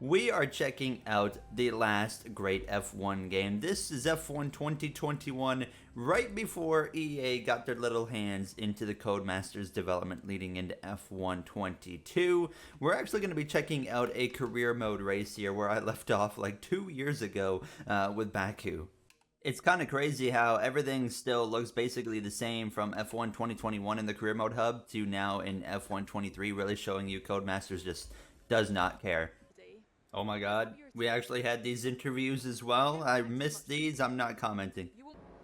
We are checking out the last great F1 game. This is F1 2021, right before EA got their little hands into the Codemasters development leading into F1 22. We're actually going to be checking out a career mode race here where I left off like 2 years ago with Baku. It's kind of crazy how everything still looks basically the same from F1 2021 in the career mode hub to now in F1 23, really showing you Codemasters just does not care. Oh my god, we actually had these interviews as well. I missed these, I'm not commenting.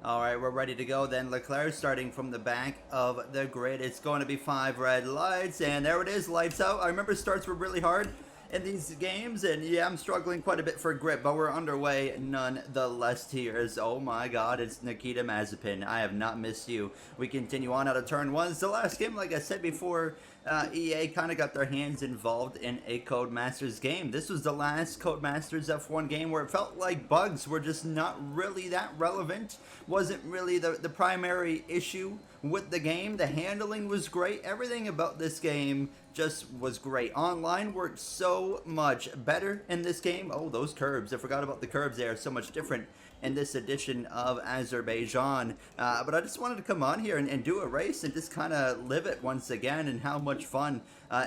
Alright, we're ready to go then. Leclerc starting from the back of the grid. It's going to be 5 red lights, and there it is, lights out. I remember starts were really hard in these games, and yeah, I'm struggling quite a bit for grip, but we're underway nonetheless here. As, oh my god, it's Nikita Mazepin. I have not missed you. We continue on out of turn 1. It's the last game, like I said before. EA kind of got their hands involved in a Codemasters game. This was the last Codemasters F1 game where it felt like bugs were just not really that relevant. Wasn't really the primary issue with the game. The handling was great. Everything about this game just was great. Online worked so much better in this game. Oh, those curbs. I forgot about the curbs. They are so much different in this edition of Azerbaijan. But I just wanted to come on here and do a race and just kind of live it once again, and how much fun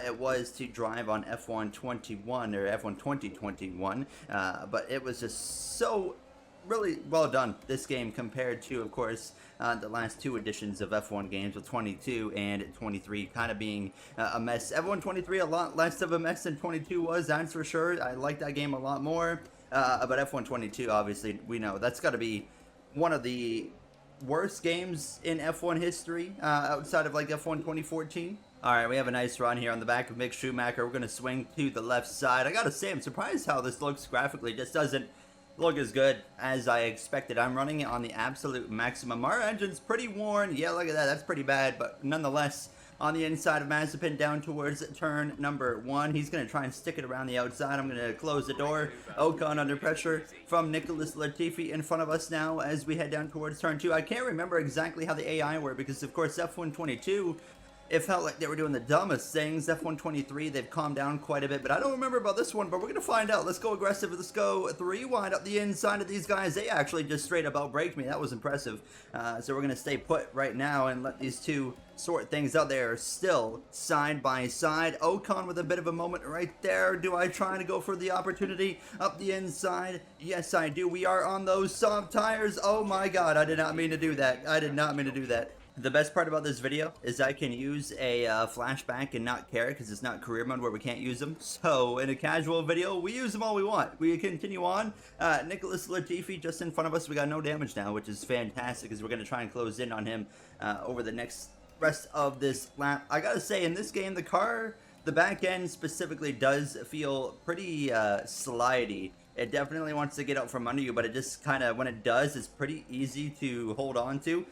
it was to drive on F1 21 or F1 2021. But it was just so really well done, this game, compared to, of course, the last 2 editions of F1 games, with 22 and 23 kind of being a mess. F1 23 a lot less of a mess than 22 was, that's for sure. I like that game a lot more. But F1 22, obviously, we know that's got to be one of the worst games in F1 history, outside of like F1 2014. Alright, we have a nice run here on the back of Mick Schumacher. We're going to swing to the left side. I gotta say, I'm surprised how this looks graphically. It just doesn't look as good as I expected. I'm running it on the absolute maximum. Our engine's pretty worn. Yeah, look at that. That's pretty bad, but nonetheless, on the inside of Mazepin down towards turn number 1. He's going to try and stick it around the outside. I'm going to close the door. Ocon under pressure from Nicholas Latifi in front of us now as we head down towards turn 2. I can't remember exactly how the AI worked because, of course, F1 22, it felt like they were doing the dumbest things. F1 23, they've calmed down quite a bit, but I don't remember about this one, but we're going to find out. Let's go aggressive. Let's go 3 wide up the inside of these guys. They actually just straight up outbraked me. That was impressive. So we're going to stay put right now and let these two sort things out. There still side by side. Ocon with a bit of a moment right there. Do I try to go for the opportunity up the inside? Yes, I do. We are on those soft tires. Oh my god, I did not mean to do that. I did not mean to do that. The best part about this video is I can use a flashback and not care because it's not career mode where we can't use them. So in a casual video, we use them all we want. We continue on. Nicholas Latifi just in front of us. We got no damage now, which is fantastic because we're going to try and close in on him over the next rest of this lap. I gotta say, in this game, the back end specifically does feel pretty slidey. It definitely wants to get out from under you, but it just kind of, when it does, it's pretty easy to hold on to,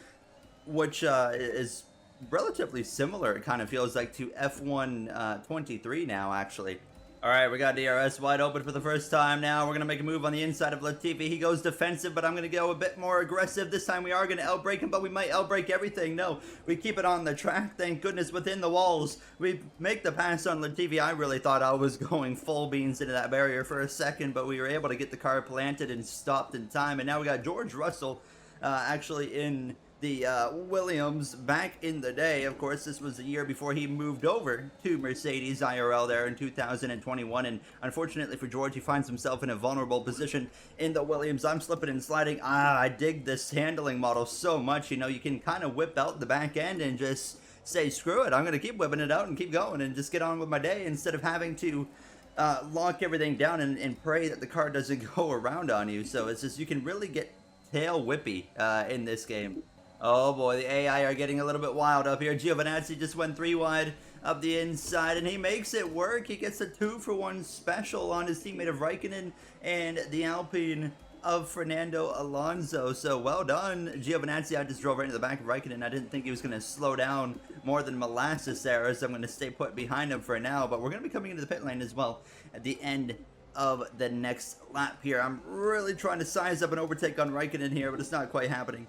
which is relatively similar, it kind of feels like, to F1 23 now, actually. Alright, we got DRS wide open for the first time now. We're going to make a move on the inside of Latifi. He goes defensive, but I'm going to go a bit more aggressive. This time we are going to outbrake him, but we might outbrake everything. No, we keep it on the track, thank goodness, within the walls. We make the pass on Latifi. I really thought I was going full beans into that barrier for a second, but we were able to get the car planted and stopped in time. And now we got George Russell actually in the Williams back in the day. Of course, this was the year before he moved over to Mercedes IRL there in 2021, and unfortunately for George, he finds himself in a vulnerable position in the Williams. I'm slipping and sliding. I dig this handling model so much. You know, you can kind of whip out the back end and just say, screw it, I'm going to keep whipping it out and keep going and just get on with my day instead of having to lock everything down and pray that the car doesn't go around on you. So it's just, you can really get tail whippy in this game. Oh boy, the AI are getting a little bit wild up here. Giovinazzi just went 3 wide up the inside, and he makes it work. He gets a 2-for-1 special on his teammate of Raikkonen and the Alpine of Fernando Alonso. So well done, Giovinazzi. I just drove right into the back of Raikkonen. I didn't think he was going to slow down more than molasses there, so I'm going to stay put behind him for now. But we're going to be coming into the pit lane as well at the end of the next lap here. I'm really trying to size up an overtake on Raikkonen here, but it's not quite happening.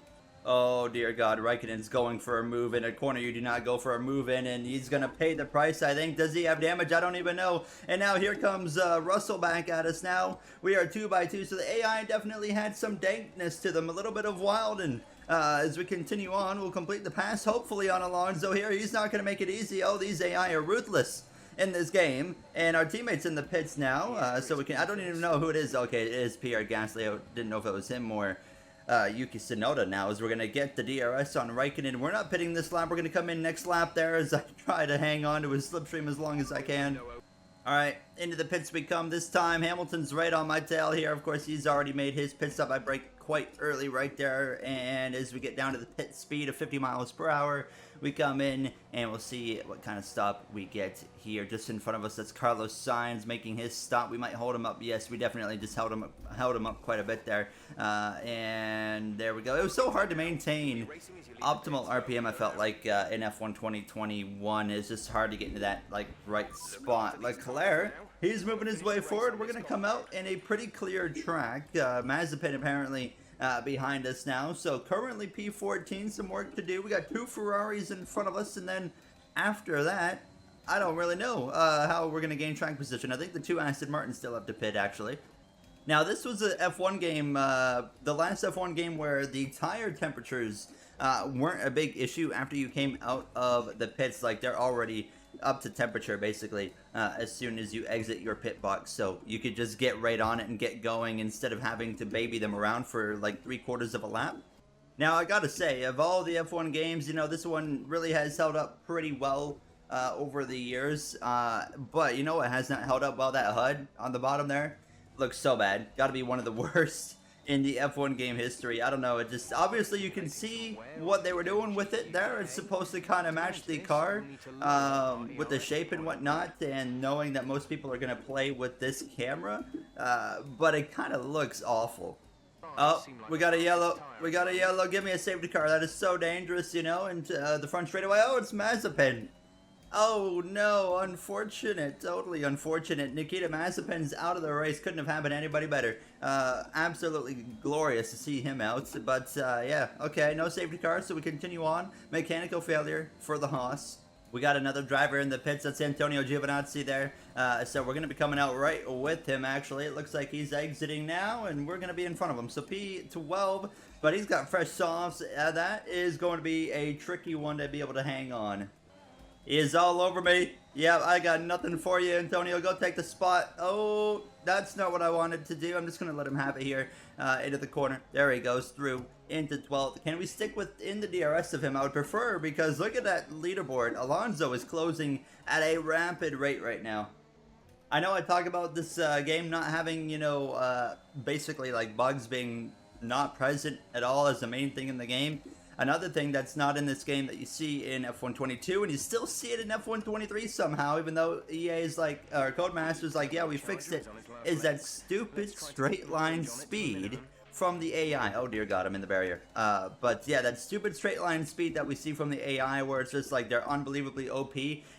Oh dear God, Raikkonen's going for a move in a corner. You do not go for a move in, and he's gonna pay the price, I think. Does he have damage? I don't even know. And now here comes Russell back at us now. We are 2x2, so the AI definitely had some dankness to them, a little bit of wild, and as we continue on, we'll complete the pass, hopefully on Alonso here. He's not gonna make it easy. Oh, these AI are ruthless in this game, and our teammates in the pits now, so we can, I don't even know who it is. Okay, it is Pierre Gasly. I didn't know if it was him or Yuki Tsunoda now, as we're going to get the DRS on Raikkonen. We're not pitting this lap. We're going to come in next lap there as I try to hang on to his slipstream as long as I can. All right, into the pits we come this time. Hamilton's right on my tail here. Of course, he's already made his pit stop. I brake quite early right there, and as we get down to the pit speed of 50 miles per hour, we come in and we'll see what kind of stop we get here. Just in front of us, that's Carlos Sainz making his stop. We might hold him up. Yes, we definitely just held him up quite a bit there. And there we go. It was so hard to maintain optimal RPM. I felt like in F1 2021, it's just hard to get into that like right spot. Like Leclerc, he's moving his way forward. We're gonna come out in a pretty clear track. Mazepin apparently behind us now. So currently P14, some work to do. We got 2 Ferraris in front of us, and then after that, I don't really know how we're going to gain track position. I think the 2 Aston Martins still have to pit, actually. Now, this was a F1 game, the last F1 game where the tire temperatures weren't a big issue after you came out of the pits. Like, they're already up to temperature, basically, as soon as you exit your pit box. So you could just get right on it and get going instead of having to baby them around for like 3/4 of a lap. Now, I gotta say, of all the F1 games, you know, this one really has held up pretty well over the years. But you know what has not held up well? That HUD on the bottom there looks so bad. Gotta be one of the worst in the F1 game history. I don't know, it just, obviously you can see what they were doing with it there. It's supposed to kind of match the car with the shape and whatnot, and knowing that most people are going to play with this camera, but it kind of looks awful. Oh, we got a yellow. We got a yellow. Give me a safety car. That is so dangerous, you know, and the front straightaway. Oh, it's Mazepin. Oh no, unfortunate, totally unfortunate. Nikita Mazepin's out of the race. Couldn't have happened to anybody better. Absolutely glorious to see him out. But yeah, okay, no safety car, so we continue on. Mechanical failure for the Haas. We got another driver in the pits. That's Antonio Giovinazzi there. So we're going to be coming out right with him, actually. It looks like he's exiting now, and we're going to be in front of him. So P12, but he's got fresh softs. That is going to be a tricky one to be able to hang on. He is all over me. Yeah, I got nothing for you, Antonio. Go take the spot. Oh, that's not what I wanted to do. I'm just going to let him have it here into the corner. There he goes through into 12th. Can we stick within the DRS of him? I would prefer, because look at that leaderboard. Alonso is closing at a rapid rate right now. I know I talk about this game not having, you know, basically like bugs being not present at all as the main thing in the game. Another thing that's not in this game that you see in F1 22, and you still see it in F1 23 somehow, even though EA is like, or Codemasters like, yeah, we fixed it, is that stupid straight line speed from the AI. Oh dear God, I'm in the barrier. But yeah, that stupid straight line speed that we see from the AI, where it's just like they're unbelievably OP.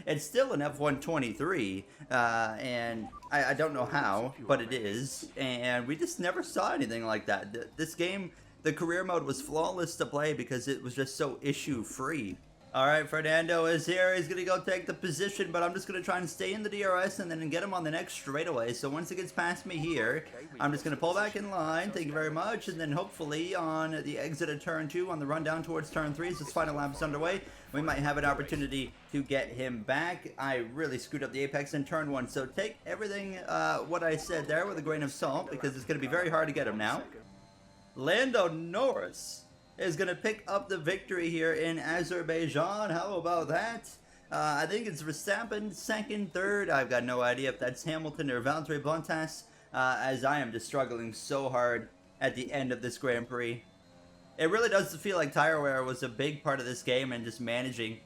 It's still in F1 23, and I don't know how, but it is, and we just never saw anything like that. This game, the career mode was flawless to play because it was just so issue-free. All right, Fernando is here. He's going to go take the position, but I'm just going to try and stay in the DRS and then get him on the next straightaway. So once it gets past me here, I'm just going to pull back in line. Thank you very much. And then hopefully on the exit of turn 2, on the run down towards turn 3, as this final lap is underway, we might have an opportunity to get him back. I really screwed up the apex in turn 1. So take everything what I said there with a grain of salt, because it's going to be very hard to get him now. Lando Norris is going to pick up the victory here in Azerbaijan. How about that? I think it's Verstappen second, third. I've got no idea if that's Hamilton or Valtteri Bottas, as I am just struggling so hard at the end of this Grand Prix. It really does feel like tire wear was a big part of this game, and just managing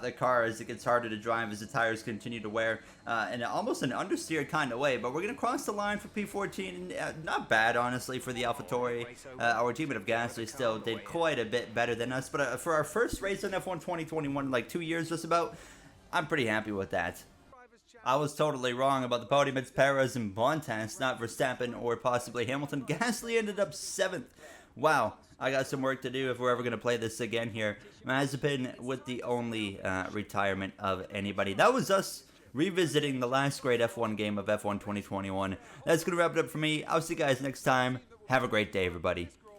the car as it gets harder to drive as the tires continue to wear in almost an understeer kind of way. But we're going to cross the line for P14. Not bad, honestly, for the AlphaTauri. Our teammate of Gasly still did quite a bit better than us. But for our first race in F1 2021, like 2 years just about, I'm pretty happy with that. I was totally wrong about the podium. It's Perez and Bottas, not Verstappen or possibly Hamilton. Gasly ended up 7th Wow, I got some work to do if we're ever going to play this again here. Mazepin with the only retirement of anybody. That was us revisiting the last great F1 game of F1 2021. That's going to wrap it up for me. I'll see you guys next time. Have a great day, everybody.